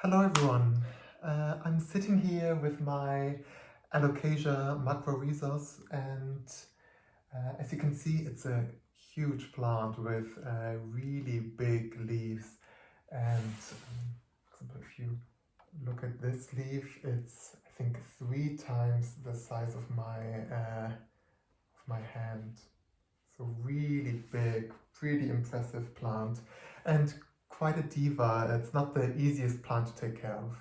Hello everyone, I'm sitting here with my Alocasia macrorhizos and as you can see it's a huge plant with really big leaves and for example if you look at this leaf it's I think 3 times the size of my hand. So really big, pretty impressive plant and quite a diva. It's not the easiest plant to take care of.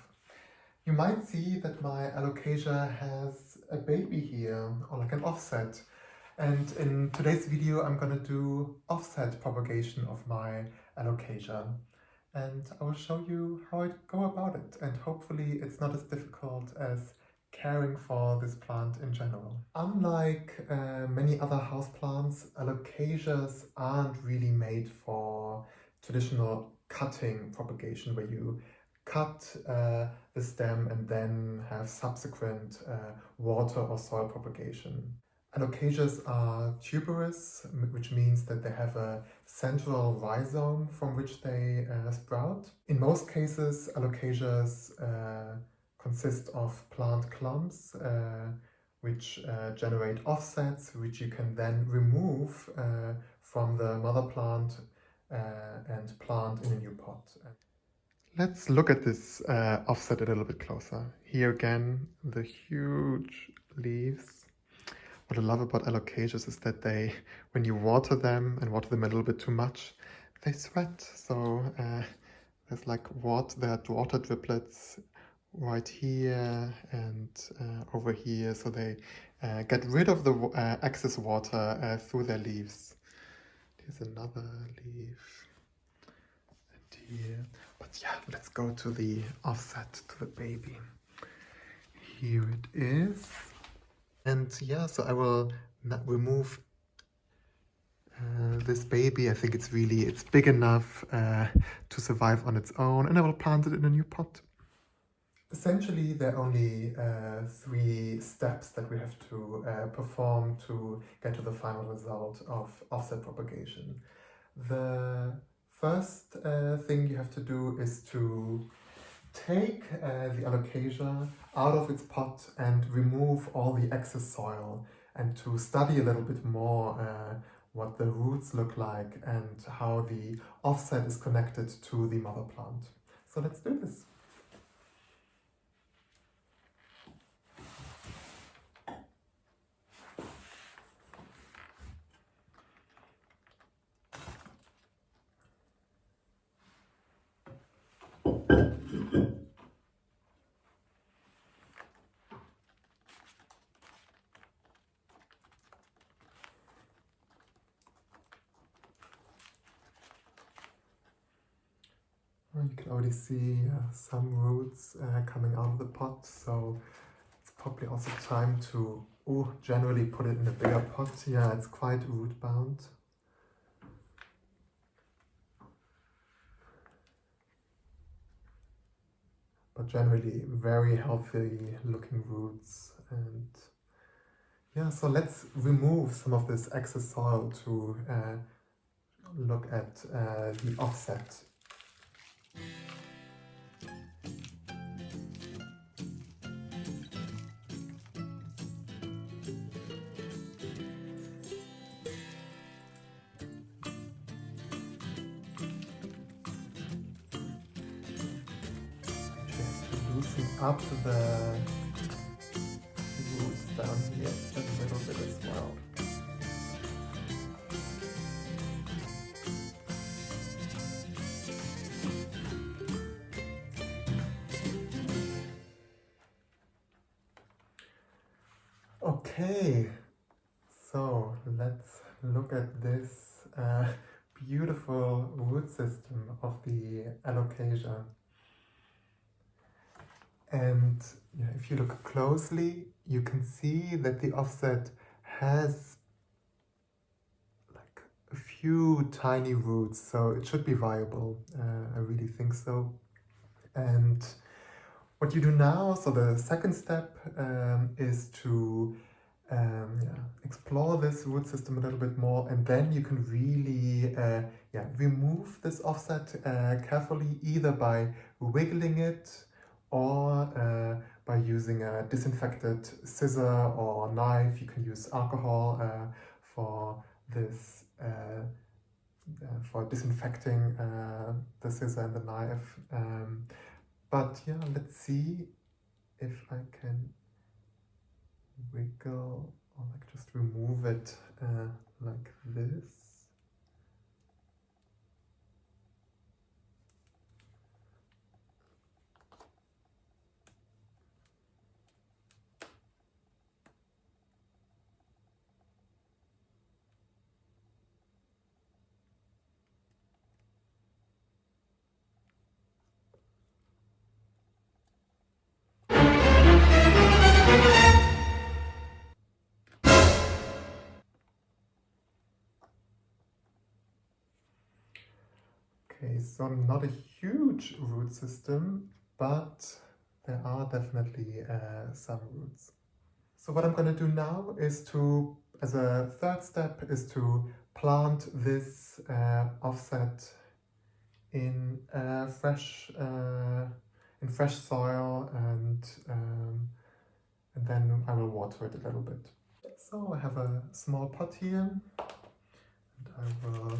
You might see that my Alocasia has a baby here, or like an offset. And in today's video, I'm gonna do offset propagation of my Alocasia. And I will show you how I go about it. And hopefully it's not as difficult as caring for this plant in general. Unlike many other houseplants, Alocasias aren't really made for traditional cutting propagation where you cut the stem and then have subsequent water or soil propagation. Alocasias are tuberous, which means that they have a central rhizome from which they sprout. In most cases, Alocasias consist of plant clumps which generate offsets, which you can then remove from the mother plant and plant in a new pot. Let's look at this offset a little bit closer. Here again, the huge leaves. What I love about Alocasias is that they, when you water them and water them a little bit too much, they sweat. So there's like there are water driplets right here and over here, so they get rid of the excess water through their leaves. Here's another leaf, and here. But yeah, let's go to the offset, to the baby. Here it is. And yeah, so I will remove this baby. I think it's big enough to survive on its own, and I will plant it in a new pot. Essentially, there are only 3 steps that we have to perform to get to the final result of offset propagation. The first thing you have to do is to take the Alocasia out of its pot and remove all the excess soil, and to study a little bit more what the roots look like and how the offset is connected to the mother plant. So let's do this. You can already see some roots coming out of the pot, so it's probably also time to generally put it in a bigger pot. Yeah, it's quite root bound. But generally very healthy looking roots. And yeah, so let's remove some of this excess soil to look at the offset. Loosen up the roots down here just a little bit as well. Okay, so let's look at this beautiful root system of the Alocasia. And yeah, if you look closely, you can see that the offset has like a few tiny roots, so it should be viable. I really think so. And what you do now, so the second step is to explore this root system a little bit more, and then you can really remove this offset carefully, either by wiggling it or by using a disinfected scissor or knife. You can use alcohol for this, for disinfecting the scissor and the knife. But yeah, let's see if I can wiggle or like just remove it like this. Okay, so not a huge root system, but there are definitely some roots. So what I'm going to do now is to, as a third step, is to plant this offset in fresh soil, and then I will water it a little bit. So I have a small pot here, and I will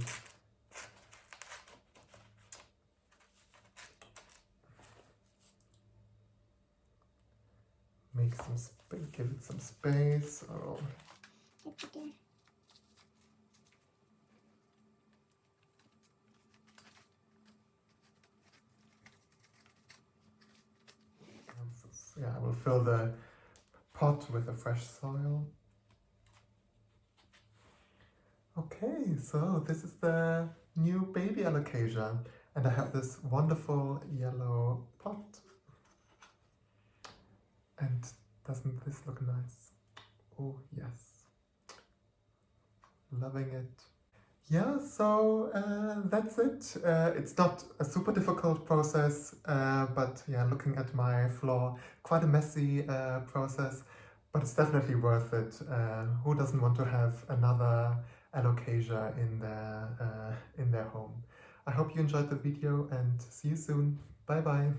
make some space, give it some space. Oh. Yeah, I will fill the pot with the fresh soil. Okay, so this is the new baby Alocasia, and I have this wonderful yellow pot. And doesn't this look nice? Oh yes, loving it. Yeah, so that's it. It's not a super difficult process, but yeah, looking at my floor, quite a messy process, but it's definitely worth it. Who doesn't want to have another Alocasia in their home? I hope you enjoyed the video and see you soon. Bye bye.